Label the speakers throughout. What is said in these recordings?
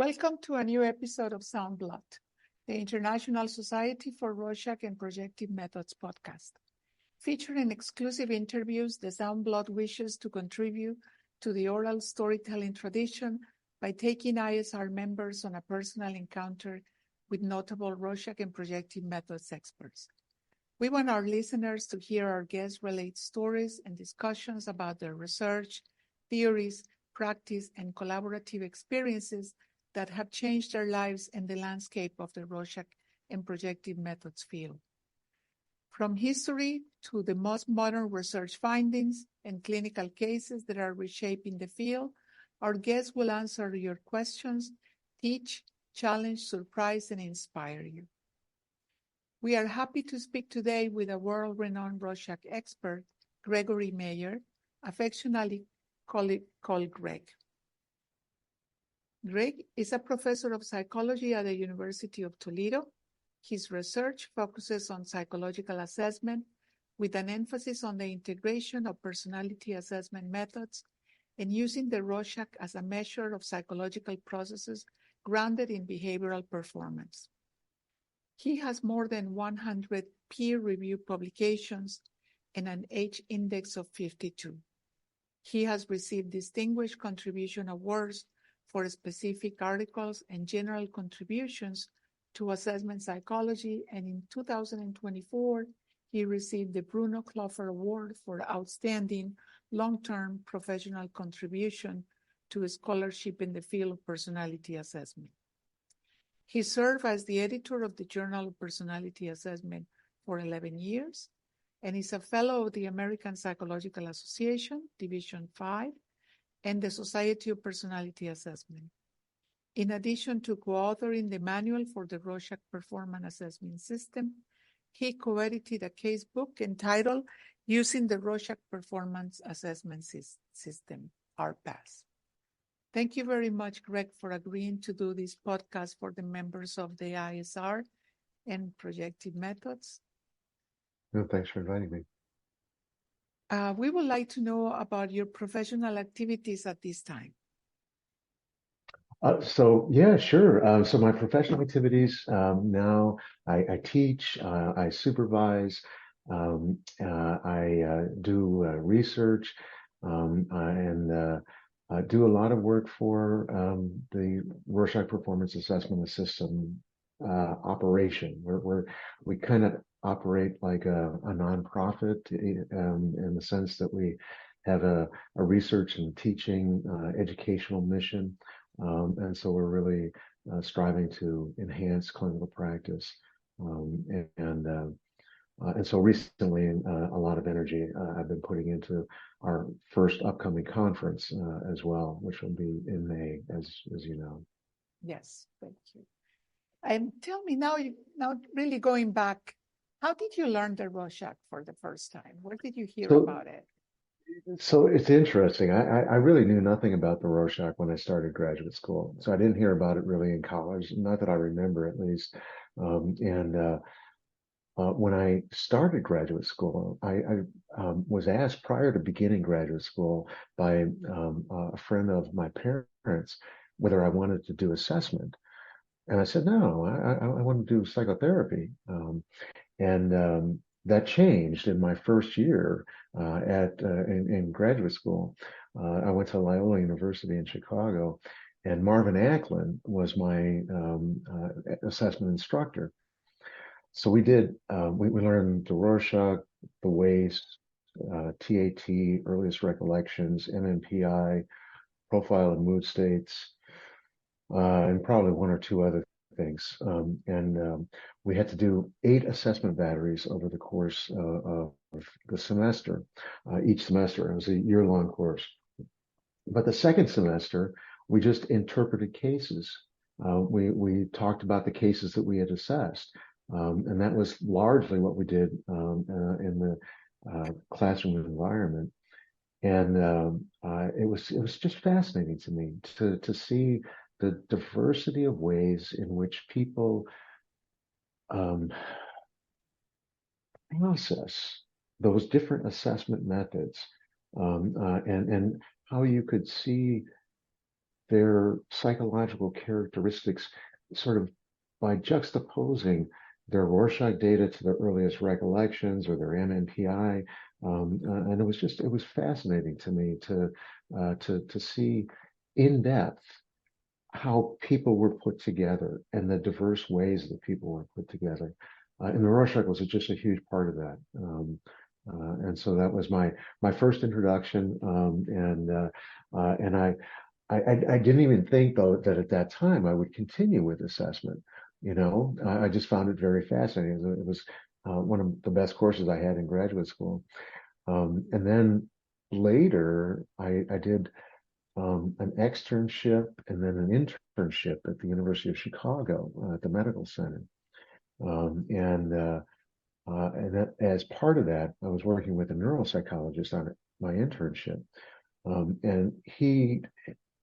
Speaker 1: Welcome to a new episode of Soundblood, the International Society for Rorschach and Projective Methods podcast. Featuring exclusive interviews, the Soundblood wishes to contribute to the oral storytelling tradition by taking ISR members on a personal encounter with notable Rorschach and Projective Methods experts. We want our listeners to hear our guests relate stories and discussions about their research, theories, practice, and collaborative experiences that have changed their lives and the landscape of the Rorschach and Projective Methods field. From history to the most modern research findings and clinical cases that are reshaping the field, our guests will answer your questions, teach, challenge, surprise, and inspire you. We are happy to speak today with a world-renowned Rorschach expert, Gregory Meyer, affectionately called Greg. Greg is a professor of psychology at the University of Toledo. His research focuses on psychological assessment with an emphasis on the integration of personality assessment methods and using the Rorschach as a measure of psychological processes grounded in behavioral performance. He has more than 100 peer-reviewed publications and an H index of 52. He has received distinguished contribution awards for specific articles and general contributions to assessment psychology, and in 2024, he received the Bruno Clougher Award for outstanding long-term professional contribution to a scholarship in the field of personality assessment. He served as the editor of the Journal of Personality Assessment for 11 years, and is a fellow of the American Psychological Association, Division 5, and the Society of Personality Assessment. In addition to co-authoring the manual for the Rorschach Performance Assessment System, he co-edited a casebook entitled Using the Rorschach Performance Assessment System, RPAS. Thank you very much, Greg, for agreeing to do this podcast for the members of the ISR and Projective Methods.
Speaker 2: No, thanks for inviting me.
Speaker 1: We would like to know about your professional activities at this time.
Speaker 2: Yeah, sure. So my professional activities, now I teach, I supervise, I do research, and do a lot of work for the Rorschach Performance Assessment System operation. We kind of operate like a nonprofit in the sense that we have a research and teaching educational mission. And so we're really striving to enhance clinical practice. And so recently, a lot of energy I've been putting into our first upcoming conference as well, which will be in May, as you know.
Speaker 1: Yes, thank you. And tell me now really going back, how did you learn the Rorschach for the first time? Where did you hear about it?
Speaker 2: So it's interesting. I really knew nothing about the Rorschach when I started graduate school. So I didn't hear about it really in college, not that I remember at least. When I started graduate school, I was asked prior to beginning graduate school by a friend of my parents whether I wanted to do assessment. And I said, no, I want to do psychotherapy. And that changed in my first year in graduate school. I went to Loyola University in Chicago, and Marvin Acklin was my assessment instructor. So we learned the Rorschach, the WAIS, TAT, earliest recollections, MMPI, profile of mood states, and probably one or two other things. We had to do 8 assessment batteries over the course of the semester, each semester. It was a year-long course. But the second semester, we just interpreted cases. We talked about the cases that we had assessed. And that was largely what we did in the classroom environment. And it was just fascinating to me to see the diversity of ways in which people process those different assessment methods, and how you could see their psychological characteristics sort of by juxtaposing their Rorschach data to their earliest recollections or their MMPI. And it was fascinating to me to see in depth how people were put together and the diverse ways that people were put together. And the Rorschach was just a huge part of that. And so that was my first introduction. And I didn't even think though that at that time I would continue with assessment. You know, I just found it very fascinating. It was one of the best courses I had in graduate school. And then later I did an externship and then an internship at the University of Chicago at the medical center. And that, as part of that, I was working with a neuropsychologist on my internship. And he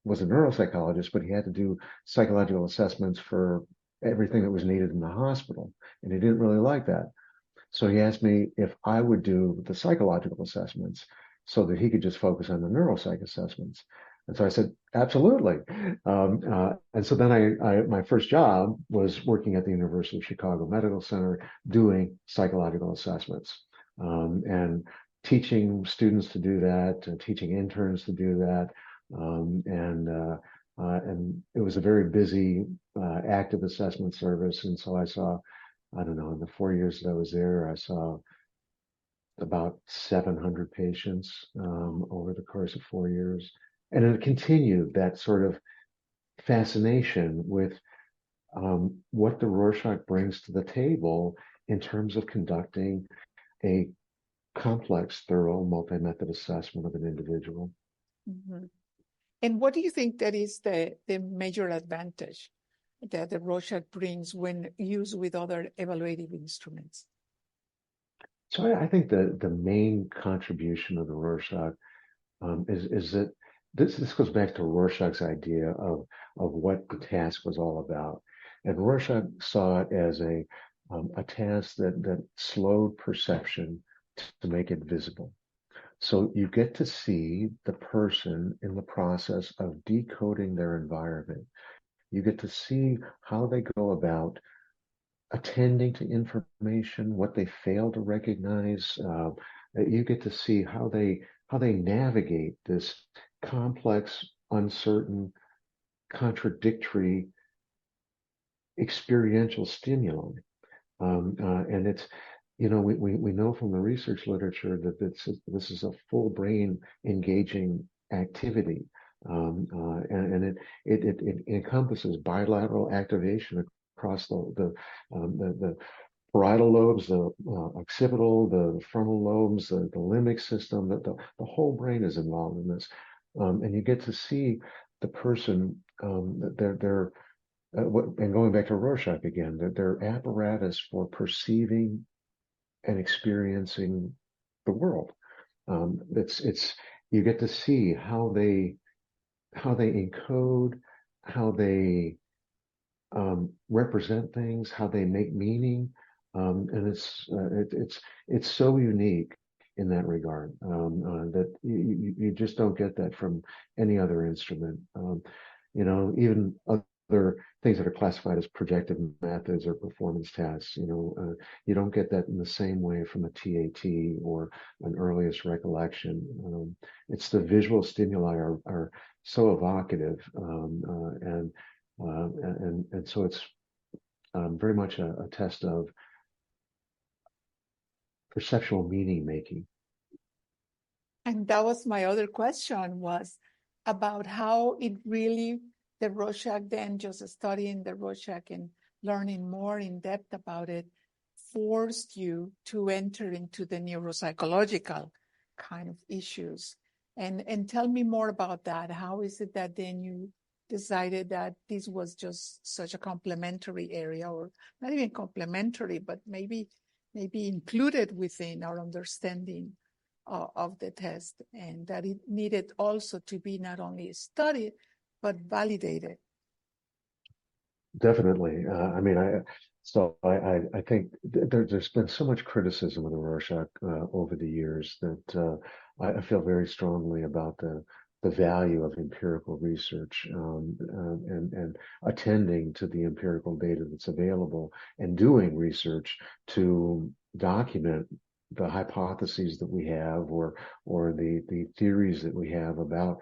Speaker 2: was a neuropsychologist, but he had to do psychological assessments for everything that was needed in the hospital. And he didn't really like that. So he asked me if I would do the psychological assessments so that he could just focus on the neuropsych assessments. And so I said, absolutely. And so then my first job was working at the University of Chicago Medical Center doing psychological assessments and teaching students to do that, teaching interns to do that. And it was a very busy, active assessment service. And so I saw, I don't know, in the 4 years that I was there, I saw about 700 patients over the course of 4 years. And it continued that sort of fascination with what the Rorschach brings to the table in terms of conducting a complex, thorough, multi-method assessment of an individual.
Speaker 1: Mm-hmm. And what do you think that is the major advantage that the Rorschach brings when used with other evaluative instruments?
Speaker 2: So I think the main contribution of the Rorschach is that this goes back to Rorschach's idea of what the task was all about. And Rorschach saw it as a task that slowed perception to make it visible. So you get to see the person in the process of decoding their environment. You get to see how they go about attending to information, what they fail to recognize. You get to see how they navigate this complex, uncertain, contradictory experiential stimuli. And it's, you know, we know from the research literature that this is a full brain engaging activity. And it encompasses bilateral activation across the parietal lobes, the occipital, the frontal lobes, the limbic system. The whole brain is involved in this, and you get to see the person, and going back to Rorschach again, their apparatus for perceiving and experiencing the world. It's you get to see how they encode, how they represent things, how they make meaning, and it's so unique in that regard that you just don't get that from any other instrument. You know, even other things that are classified as projective methods or performance tests, you know, you don't get that in the same way from a TAT or an earliest recollection. It's the visual stimuli are so evocative, and so it's very much a test of perceptual meaning making.
Speaker 1: And that was my other question, was about how it really, the Rorschach, then just studying the Rorschach and learning more in depth about it, forced you to enter into the neuropsychological kind of issues. And tell me more about that. How is it that then you decided that this was just such a complementary area, or not even complementary, but maybe included within our understanding of the test, and that it needed also to be not only studied, but validated?
Speaker 2: Definitely. I mean, I think there's been so much criticism of the Rorschach over the years that I feel very strongly about the value of empirical research, and attending to the empirical data that's available and doing research to document the hypotheses that we have, or the theories that we have about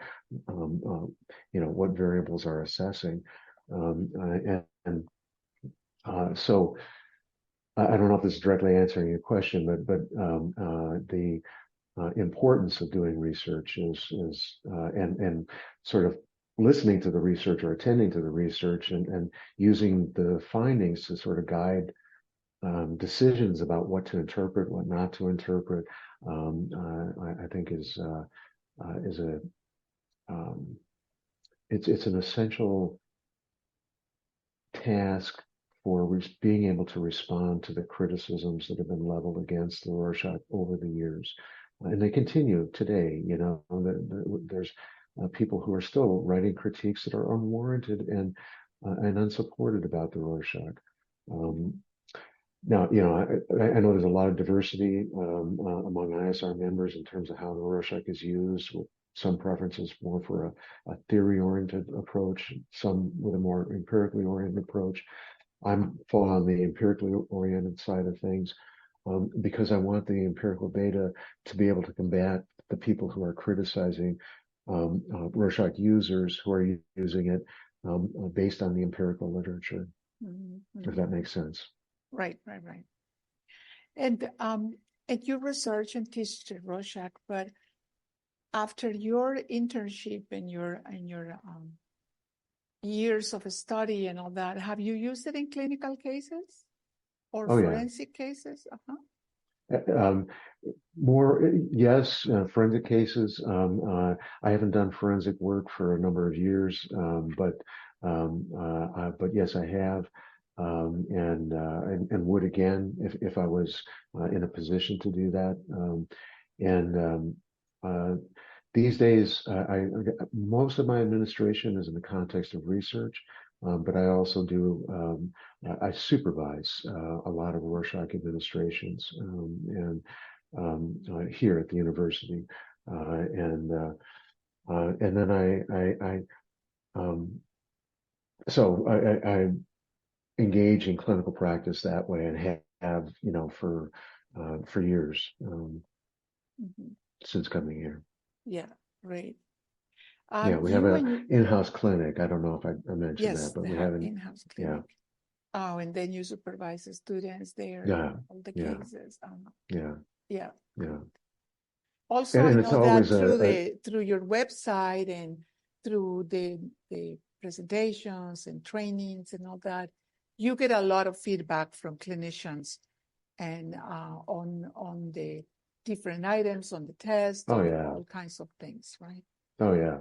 Speaker 2: what variables are assessing, so I don't know if this is directly answering your question, but the importance of doing research is and sort of listening to the research or attending to the research, and using the findings to sort of guide decisions about what to interpret, what not to interpret. I think is a it's an essential task for being able to respond to the criticisms that have been leveled against the Rorschach over the years. And they continue today. There's people who are still writing critiques that are unwarranted and unsupported about the Rorschach. Now, I know there's a lot of diversity among ISR members in terms of how the Rorschach is used, with some preferences more for a theory-oriented approach, some with a more empirically oriented approach. I'm fall on the empirically oriented side of things, because I want the empirical data to be able to combat the people who are criticizing Rorschach users who are using it based on the empirical literature, if that makes sense.
Speaker 1: Right. And you research and teach the Rorschach, but after your internship and your years of study and all that, have you used it in clinical cases or forensic cases?
Speaker 2: More, yes, forensic cases. I haven't done forensic work for a number of years, but yes, I have, and would again if I was in a position to do that. These days, most of my administration is in the context of research, but I also do. I supervise a lot of Rorschach administrations, and here at the university, and then I engage in clinical practice that way, and have for years since coming here.
Speaker 1: Yeah, great.
Speaker 2: We have an in-house clinic. I don't know if I mentioned that, but we have an
Speaker 1: in-house clinic. Yeah. Oh, and then you supervise the students there.
Speaker 2: Yeah.
Speaker 1: All the cases.
Speaker 2: Yeah.
Speaker 1: Also, I know that through your website and through the presentations and trainings and all that, you get a lot of feedback from clinicians and on the different items on the test, all kinds of things, right?
Speaker 2: Yeah.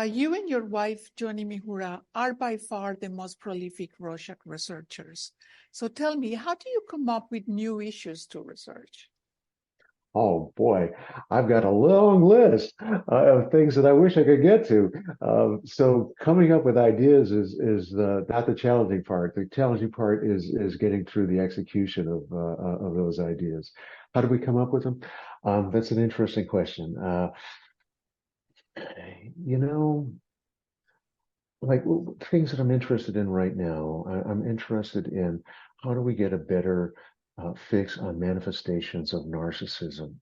Speaker 1: You and your wife, Johnny Mihura, are by far the most prolific Rorschach researchers. So tell me, how do you come up with new issues to research?
Speaker 2: Oh boy, I've got a long list of things that I wish I could get to. So coming up with ideas is not the challenging part. The challenging part is getting through the execution of those ideas. How do we come up with them? That's an interesting question. Like things that I'm interested in right now. I'm interested in how do we get a better fix on manifestations of narcissism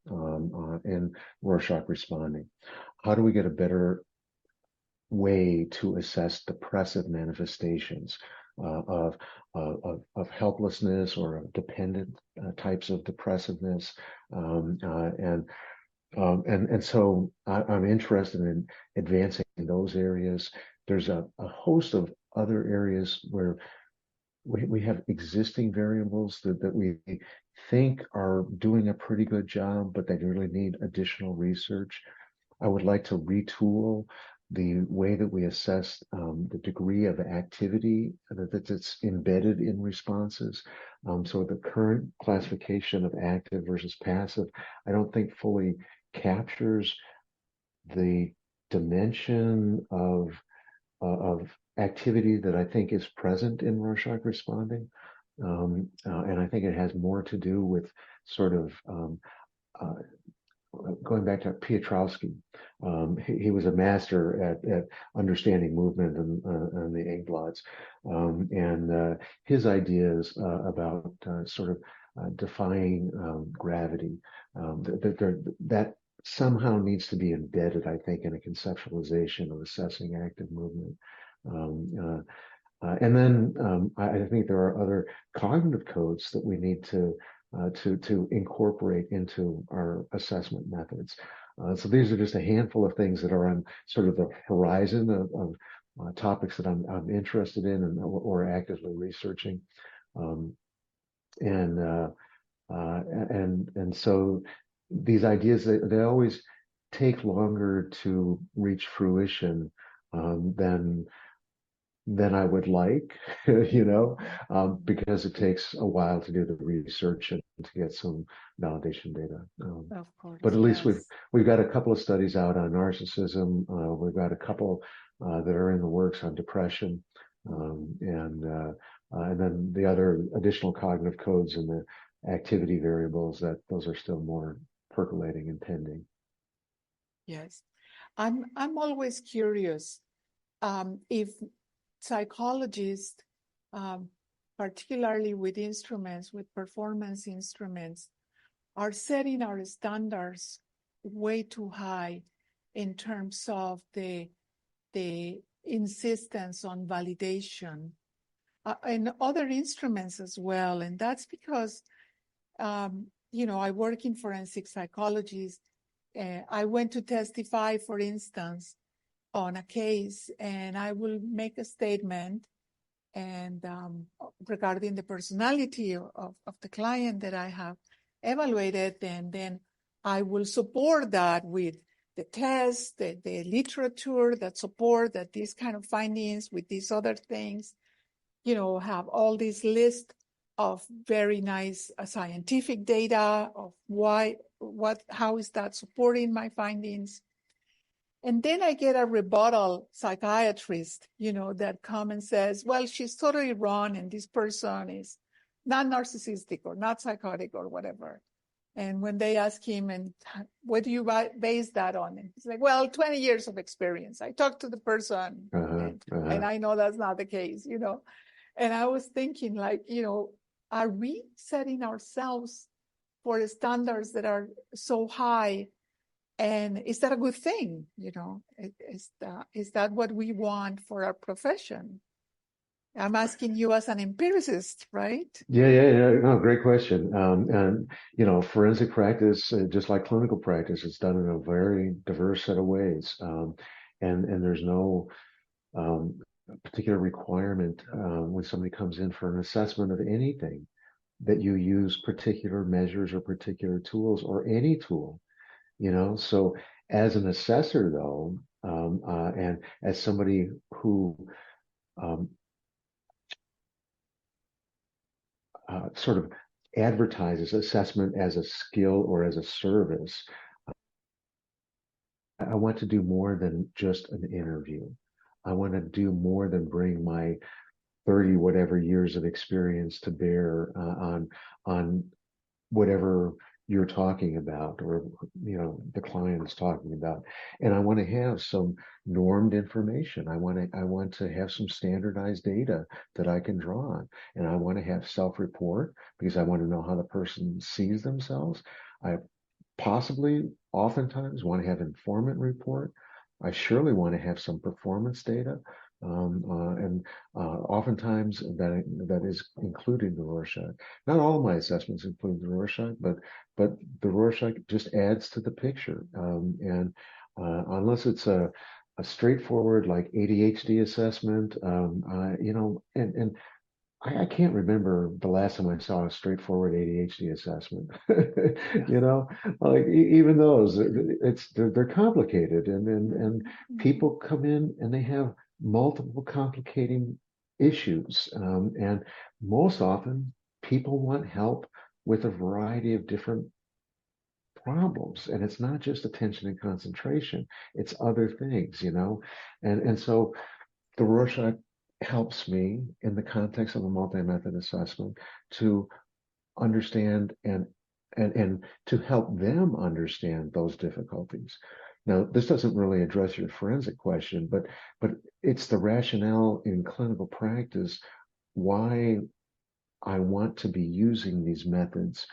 Speaker 2: in Rorschach responding? How do we get a better way to assess depressive manifestations of helplessness or of dependent types of depressiveness? And so I'm interested in advancing in those areas. There's a host of other areas where we have existing variables that we think are doing a pretty good job, but they really need additional research. I would like to retool the way that we assess the degree of activity that's embedded in responses. So the current classification of active versus passive, I don't think fully captures the dimension of activity that I think is present in Rorschach responding. And I think it has more to do with sort of going back to Piotrowski, he was a master at understanding movement and the ink blots, and his ideas about sort of defying gravity, that somehow needs to be embedded, I think, in a conceptualization of assessing active movement. And then I think there are other cognitive codes that we need to incorporate into our assessment methods. So these are just a handful of things that are on sort of the horizon of topics that I'm interested in or actively researching. Um, and so these ideas, they always take longer to reach fruition than I would like, because it takes a while to do the research and to get some validation data.
Speaker 1: Of course,
Speaker 2: But at least
Speaker 1: yes.
Speaker 2: we've got a couple of studies out on narcissism. We've got a couple that are in the works on depression, and then the other additional cognitive codes and the activity variables, that those are still more percolating and pending.
Speaker 1: Yes. I'm always curious if psychologists, particularly with instruments, with performance instruments, are setting our standards way too high in terms of the insistence on validation, and other instruments as well. And that's because, I work in forensic psychology. I went to testify, for instance, on a case, and I will make a statement and regarding the personality of the client that I have evaluated, and then I will support that with the test, the literature that support that these kind of findings with these other things, have all this list of very nice scientific data of how is that supporting my findings. And then I get a rebuttal psychiatrist, that comes and says, well, she's totally wrong, and this person is not narcissistic or not psychotic or whatever. And when they ask him, and what do you base that on? And he's like, well, 20 years of experience. I talked to the person, and I know that's not the case, And I was thinking, like, are we setting ourselves for standards that are so high? And is that a good thing? Is that what we want for our profession? I'm asking you as an empiricist, right?
Speaker 2: Yeah. No, great question. And forensic practice, just like clinical practice, is done in a very diverse set of ways. And there's no particular requirement when somebody comes in for an assessment of anything that you use particular measures or particular tools or any tool. So as an assessor, though, and as somebody who sort of advertises assessment as a skill or as a service, I want to do more than just an interview. I want to do more than bring my 30 whatever years of experience to bear on whatever you're talking about, or the client is talking about. And I want to have some normed information. I want to have some standardized data that I can draw on, and I want to have self-report because I want to know how the person sees themselves. I possibly oftentimes want to have informant report. I surely want to have some performance data. And oftentimes that is including the Rorschach. Not all of my assessments include the Rorschach, but the Rorschach just adds to the picture. And unless it's a straightforward like ADHD assessment, and I can't remember the last time I saw a straightforward ADHD assessment. Like even those, they're complicated, and people come in and they have multiple complicating issues, and most often people want help with a variety of different problems, and it's not just attention and concentration; it's other things, and so the Rorschach helps me in the context of a multi-method assessment to understand and and to help them understand those difficulties. Now, this doesn't really address your forensic question, but it's the rationale in clinical practice why I want to be using these methods.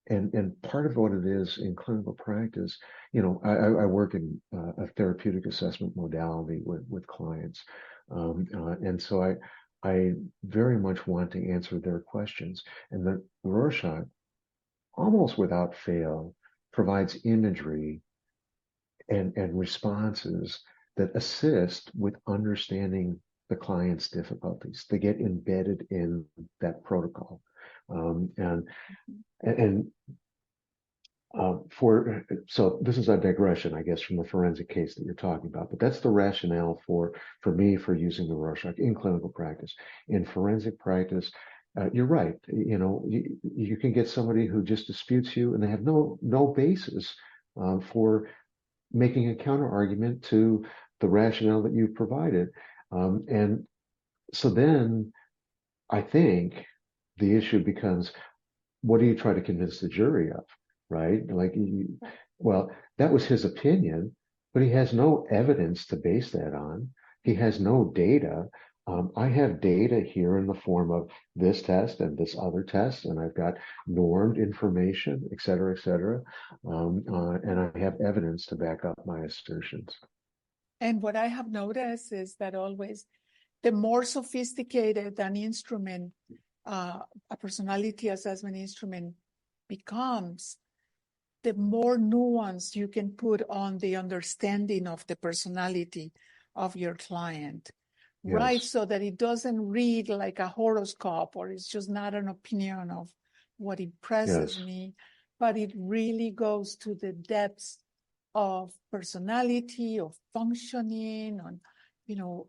Speaker 2: And part of what it is in clinical practice, I work in a therapeutic assessment modality with clients, and so I very much want to answer their questions. And the Rorschach, almost without fail, provides imagery and responses that assist with understanding the client's difficulties. They get embedded in that protocol. And so this is a digression, I guess, from the forensic case that you're talking about, but that's the rationale for me for using the Rorschach in clinical practice. In forensic practice, you're right. You can get somebody who just disputes you, and they have no basis for making a counter argument to the rationale that you provided, and so then I think the issue becomes, what do you try to convince the jury of, right? Well, that was his opinion, but he has no evidence to base that on. He has no data. I have data here in the form of this test and this other test, and I've got normed information, et cetera, et cetera. And I have evidence to back up my assertions.
Speaker 1: And what I have noticed is that always the more sophisticated an instrument, a personality assessment instrument becomes, the more nuance you can put on the understanding of the personality of your client, yes. Right? So that it doesn't read like a horoscope, or it's just not an opinion of what impresses yes. me, but it really goes to the depths of personality, of functioning, on,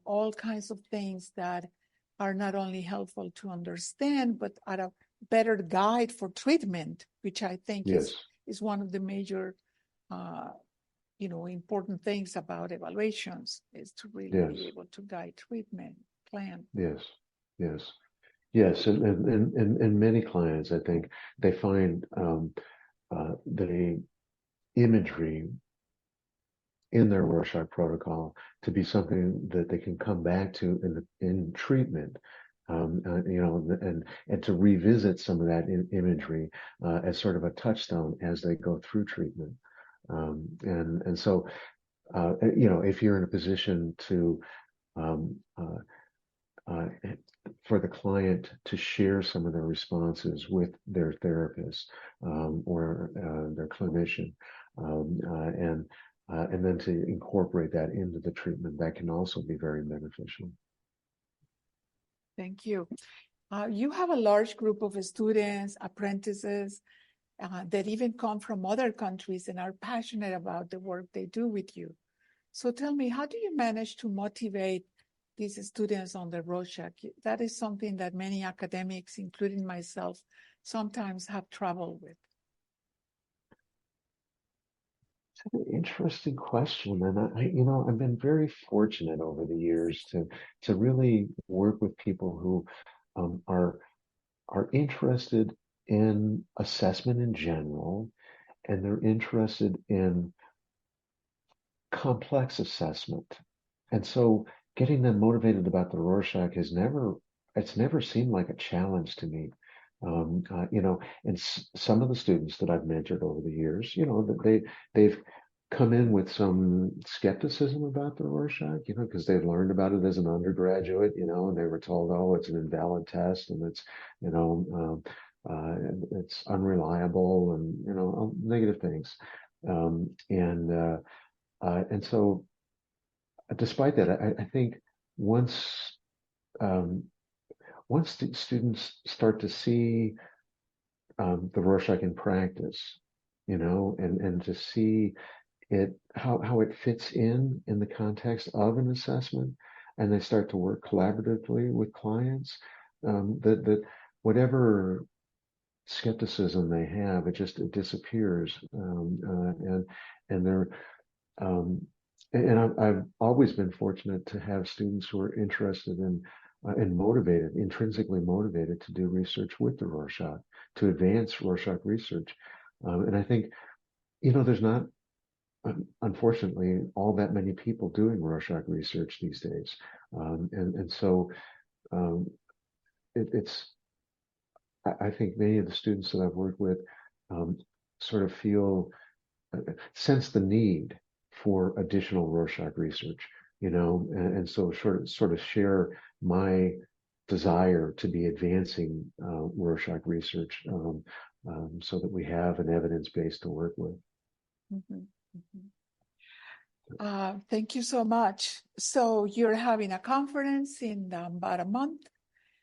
Speaker 1: all kinds of things that are not only helpful to understand, but are a better guide for treatment, which I think yes. is one of the major, important things about evaluations, is to really yes. be able to guide treatment plan.
Speaker 2: Yes, yes, yes. And many clients, I think, they find the imagery in their Rorschach protocol to be something that they can come back to in treatment, and to revisit some of that imagery as sort of a touchstone as they go through treatment. And so, if you're in a position to for the client to share some of their responses with their therapist or their clinician, and then to incorporate that into the treatment, that can also be very beneficial.
Speaker 1: Thank you. You have a large group of students, apprentices, that even come from other countries and are passionate about the work they do with you. So tell me, how do you manage to motivate these students on the Rorschach? That is something that many academics, including myself, sometimes have trouble with.
Speaker 2: It's an interesting question, and I've been very fortunate over the years to really work with people who are interested in assessment in general, and they're interested in complex assessment. And so getting them motivated about the Rorschach it's never seemed like a challenge to me. And some of the students that I've mentored over the years, they've come in with some skepticism about the Rorschach, because they've learned about it as an undergraduate, and they were told, oh, it's an invalid test, and it's, it's unreliable, and negative things, and so despite that, I think once the students start to see the Rorschach in practice, and to see how it fits in the context of an assessment, and they start to work collaboratively with clients, that whatever skepticism they have, it disappears, and they're and I've always been fortunate to have students who are interested in and motivated, intrinsically motivated to do research with the Rorschach, to advance Rorschach research. And I think, there's not, unfortunately, all that many people doing Rorschach research these days. And so um, it's, I think many of the students that I've worked with sort of sense the need for additional Rorschach research, and so sort of share my desire to be advancing Rorschach research so that we have an evidence base to work with.
Speaker 1: Mm-hmm. Thank you so much. So you're having a conference in about a month.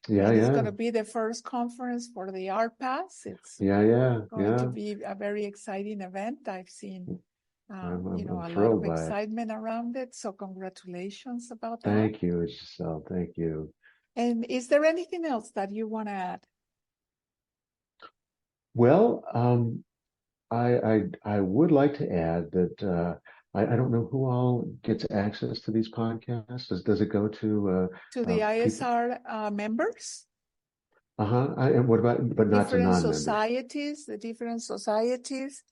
Speaker 2: Yeah,
Speaker 1: and it's
Speaker 2: yeah.
Speaker 1: going to be the first conference for the RPass. It's
Speaker 2: Yeah.
Speaker 1: going to be a very exciting event. I've seen,
Speaker 2: I'm
Speaker 1: a lot
Speaker 2: thrilled
Speaker 1: of
Speaker 2: by it.
Speaker 1: excitement around it. So congratulations about that.
Speaker 2: Thank you, Giselle. Thank you.
Speaker 1: And is there anything else that you want to add?
Speaker 2: Well, I would like to add that I don't know who all gets access to these podcasts. Does it go to
Speaker 1: the
Speaker 2: people?
Speaker 1: ISR members?
Speaker 2: And what about, but not to
Speaker 1: Different
Speaker 2: non-members?
Speaker 1: societies, the different societies.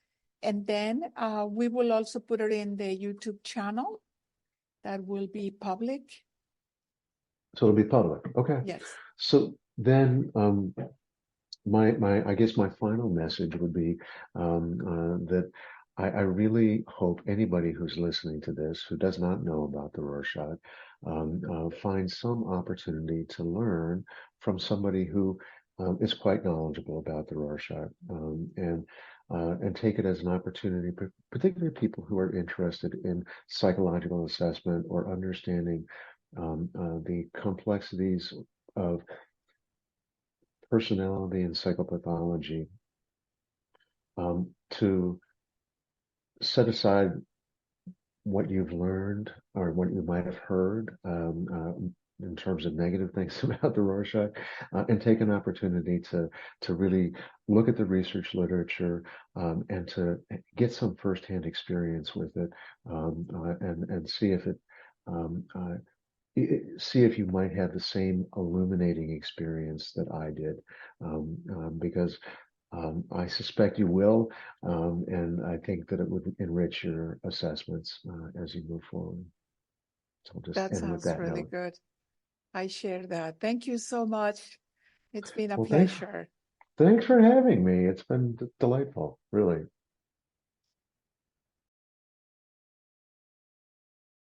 Speaker 1: And then we will also put it in the YouTube channel that will be public.
Speaker 2: So it'll be public. Okay.
Speaker 1: Yes.
Speaker 2: So then I guess my final message would be that I really hope anybody who's listening to this who does not know about the Rorschach finds some opportunity to learn from somebody who is quite knowledgeable about the Rorschach and take it as an opportunity, particularly people who are interested in psychological assessment or understanding the complexities of personality and psychopathology, to set aside what you've learned or what you might have heard in terms of negative things about the Rorschach, and take an opportunity to really look at the research literature and to get some firsthand experience with it, and see if see if you might have the same illuminating experience that I did, because I suspect you will, and I think that it would enrich your assessments as you move forward. So I'll just
Speaker 1: That
Speaker 2: end with
Speaker 1: sounds
Speaker 2: that
Speaker 1: really
Speaker 2: note.
Speaker 1: good. I share that. Thank you so much. It's been a
Speaker 2: Well,
Speaker 1: pleasure.
Speaker 2: thanks for having me. It's been delightful, really.